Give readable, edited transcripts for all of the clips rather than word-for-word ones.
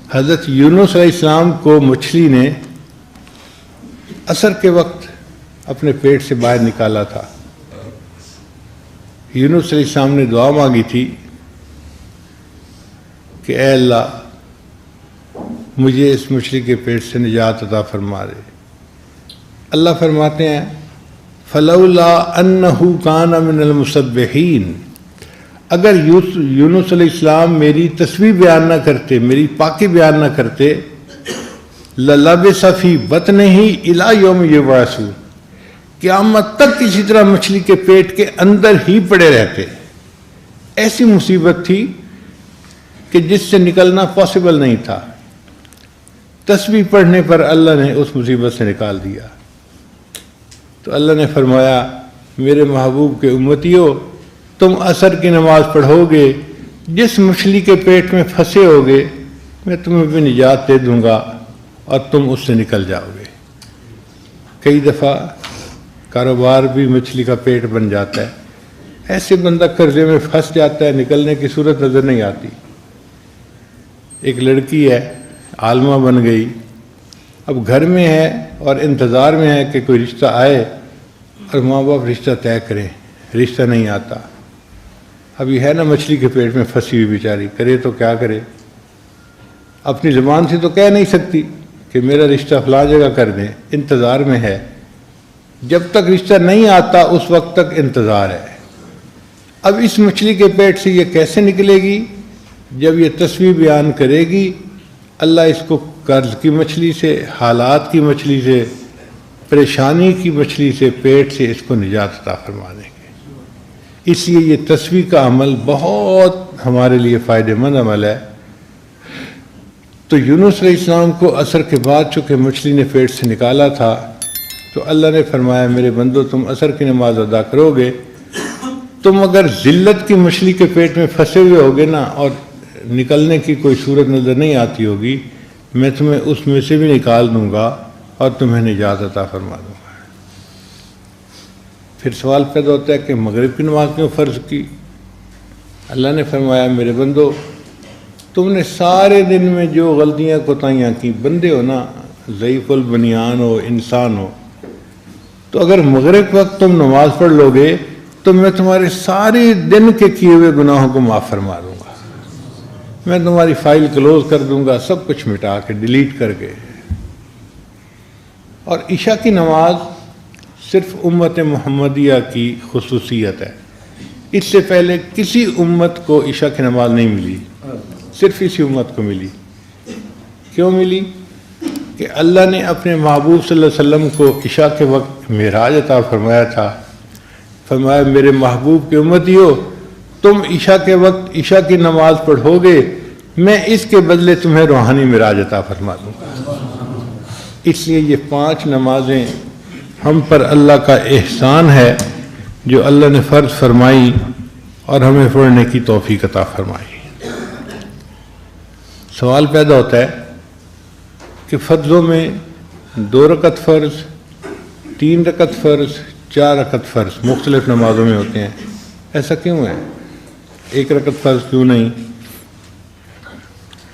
حضرت یونس علیہ السلام کو مچھلی نے عصر کے وقت اپنے پیٹ سے باہر نکالا تھا۔ یونس علیہ السلام نے دعا مانگی تھی کہ اے اللہ مجھے اس مچھلی کے پیٹ سے نجات عطا فرما دے۔ اللہ فرماتے ہیں فلولا انہ کان من المسبحین، اگر یونس علیہ السلام میری تسبیح بیان نہ کرتے، میری پاکی بیان نہ کرتے، للبث فی بطنہ الی یوم یبعثون، قیامت تک اسی طرح مچھلی کے پیٹ کے اندر ہی پڑے رہتے۔ ایسی مصیبت تھی کہ جس سے نکلنا پاسبل نہیں تھا۔ تسبیح پڑھنے پر اللہ نے اس مصیبت سے نکال دیا۔ تو اللہ نے فرمایا میرے محبوب کے امتیوں، تم عصر کی نماز پڑھو گے، جس مچھلی کے پیٹ میں پھنسے ہوگے میں تمہیں بھی نجات دے دوں گا اور تم اس سے نکل جاؤ گے۔ کئی دفعہ کاروبار بھی مچھلی کا پیٹ بن جاتا ہے، ایسے بندہ قرضے میں پھنس جاتا ہے، نکلنے کی صورت نظر نہیں آتی۔ ایک لڑکی ہے، عالمہ بن گئی، اب گھر میں ہے اور انتظار میں ہے کہ کوئی رشتہ آئے اور ماں باپ رشتہ طے کریں، رشتہ نہیں آتا۔ ابھی ہے نا مچھلی کے پیٹ میں پھنسی ہوئی بیچاری، کرے تو کیا کرے؟ اپنی زبان سے تو کہہ نہیں سکتی کہ میرا رشتہ فلاں جگہ کر دیں، انتظار میں ہے۔ جب تک رشتہ نہیں آتا اس وقت تک انتظار ہے۔ اب اس مچھلی کے پیٹ سے یہ کیسے نکلے گی؟ جب یہ تسبیح بیان کرے گی، اللہ اس کو قرض کی مچھلی سے، حالات کی مچھلی سے، پریشانی کی مچھلی سے، پیٹ سے اس کو نجات عطا فرما دیں گے۔ اس لیے یہ تسبیح کا عمل بہت ہمارے لیے فائدہ مند عمل ہے۔ تو یونس علیہ السلام کو عصر کے بعد چونکہ مچھلی نے پیٹ سے نکالا تھا تو اللہ نے فرمایا میرے بندو تم عصر کی نماز ادا کرو گے، تم اگر ذلت کی مچھلی کے پیٹ میں پھنسے ہوئے ہوگے نا اور نکلنے کی کوئی صورت نظر نہیں آتی ہوگی، میں تمہیں اس میں سے بھی نکال دوں گا اور تمہیں نجات عطا فرما دوں گا۔ پھر سوال پیدا ہوتا ہے کہ مغرب کی نماز کیوں فرض کی؟ اللہ نے فرمایا میرے بندو تم نے سارے دن میں جو غلطیاں کوتاہیاں کی، بندے ہو نا، ضعیف البنیان ہو، انسان ہو، تو اگر مغرب وقت تم نماز پڑھ لو گے تو میں تمہارے سارے دن کے کیے ہوئے گناہوں کو معاف فرما دوں گا، میں تمہاری فائل کلوز کر دوں گا، سب کچھ مٹا کے ڈیلیٹ کر کے۔ اور عشاء کی نماز صرف امت محمدیہ کی خصوصیت ہے، اس سے پہلے کسی امت کو عشاء کی نماز نہیں ملی، صرف اسی امت کو ملی۔ کیوں ملی؟ کہ اللہ نے اپنے محبوب صلی اللہ علیہ وسلم کو عشاء کے وقت معراج عطا فرمایا تھا۔ فرمایا میرے محبوب کے امتیوں، تم عشاء کے وقت عشاء کی نماز پڑھو گے، میں اس کے بدلے تمہیں روحانی معراج عطا فرما دوں گا۔ اس لیے یہ 5 نمازیں ہم پر اللہ کا احسان ہے جو اللہ نے فرض فرمائی اور ہمیں پڑھنے کی توفیق عطا فرمائی۔ سوال پیدا ہوتا ہے کہ فرضوں میں 2 رکعت فرض، 3 رکعت فرض، 4 رکعت فرض مختلف نمازوں میں ہوتے ہیں، ایسا کیوں ہے؟ 1 رکعت فرض کیوں نہیں؟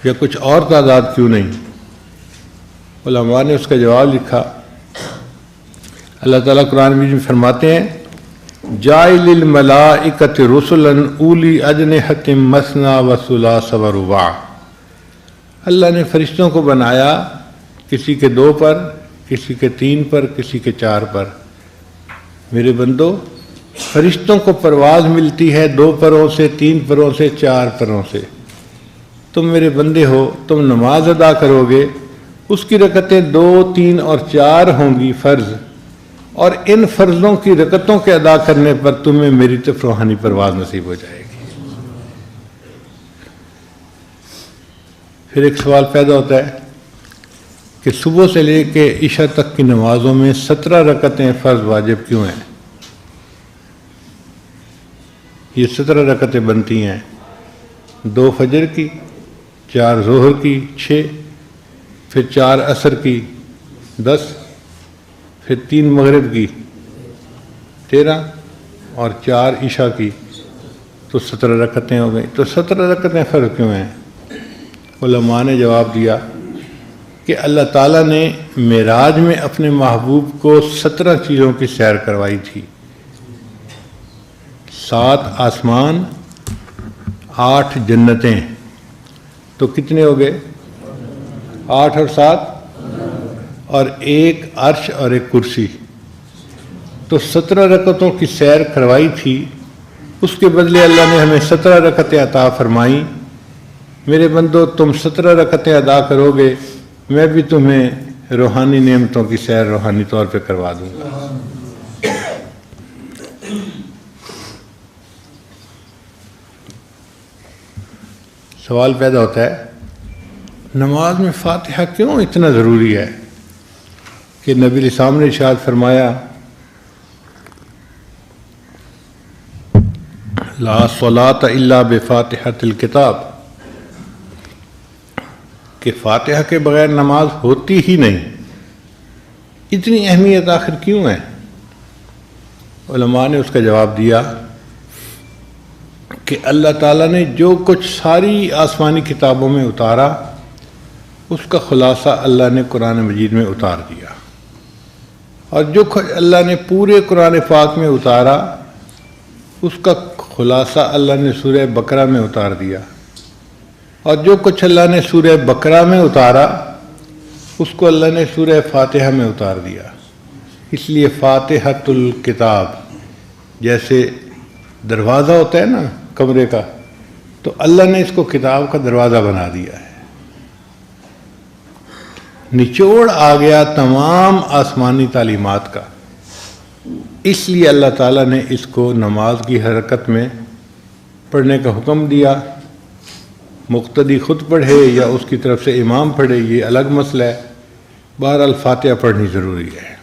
یا کچھ اور تعداد کیوں نہیں؟ علماء نے اس کا جواب لکھا۔ اللہ تعالیٰ قرآن میں فرماتے ہیں جاعل الملائکۃ رسلا اولی اجنحۃ مثنی وثلاث ورباع، اللہ نے فرشتوں کو بنایا کسی کے 2 پر، کسی کے 3 پر، کسی کے 4 پر۔ میرے بندو فرشتوں کو پرواز ملتی ہے 2 پروں سے، 3 پروں سے، 4 پروں سے۔ تم میرے بندے ہو، تم نماز ادا کرو گے، اس کی رکعتیں 2، 3 اور 4 ہوں گی فرض، اور ان فرضوں کی رکعتوں کے ادا کرنے پر تمہیں میری طرف روحانی پرواز نصیب ہو جائے گی۔ پھر ایک سوال پیدا ہوتا ہے کہ صبح سے لے کے عشاء تک کی نمازوں میں 17 رکعتیں فرض واجب کیوں ہیں؟ یہ 17 رکعتیں بنتی ہیں 2 فجر کی، 4 ظہر کی 6، پھر 4 عصر کی 10، پھر 3 مغرب کی 13 اور 4 عشاء کی، تو 17 رکعتیں ہو گئیں۔ تو 17 رکعتیں فرض کیوں ہیں؟ علماء نے جواب دیا کہ اللہ تعالیٰ نے معراج میں اپنے محبوب کو 17 چیزوں کی سیر کروائی تھی، 7 آسمان، 8 جنتیں، تو کتنے ہو گئے؟ 8 اور 7 اور 1 عرش اور 1 کرسی، تو 17 رکعتوں کی سیر کروائی تھی۔ اس کے بدلے اللہ نے ہمیں 17 رکعتیں عطا فرمائیں۔ میرے بندو، تم 17 رکعتیں ادا کرو گے، میں بھی تمہیں روحانی نعمتوں کی سیر روحانی طور پہ کروا دوں گا۔ سوال پیدا ہوتا ہے، نماز میں فاتحہ کیوں اتنا ضروری ہے کہ نبی علیہ السلام نے ارشاد فرمایا لا صلاۃ الا بفاتحۃ الکتاب، کہ فاتحہ کے بغیر نماز ہوتی ہی نہیں۔ اتنی اہمیت آخر کیوں ہے؟ علماء نے اس کا جواب دیا کہ اللہ تعالیٰ نے جو کچھ ساری آسمانی کتابوں میں اتارا اس کا خلاصہ اللہ نے قرآن مجید میں اتار دیا، اور جو کچھ اللہ نے پورے قرآن پاک میں اتارا اس کا خلاصہ اللہ نے سورہ بقرہ میں اتار دیا، اور جو کچھ اللہ نے سورہ بقرہ میں اتارا اس کو اللہ نے سورہ فاتحہ میں اتار دیا۔ اس لیے فاتحۃ الکتاب، جیسے دروازہ ہوتا ہے نا کمرے کا، تو اللہ نے اس کو کتاب کا دروازہ بنا دیا ہے۔ نچوڑ آ گیا تمام آسمانی تعلیمات کا، اس لیے اللہ تعالیٰ نے اس کو نماز کی حرکت میں پڑھنے کا حکم دیا۔ مقتدی خود پڑھے یا اس کی طرف سے امام پڑھے، یہ الگ مسئلہ ہے، بہرحال فاتحہ پڑھنی ضروری ہے۔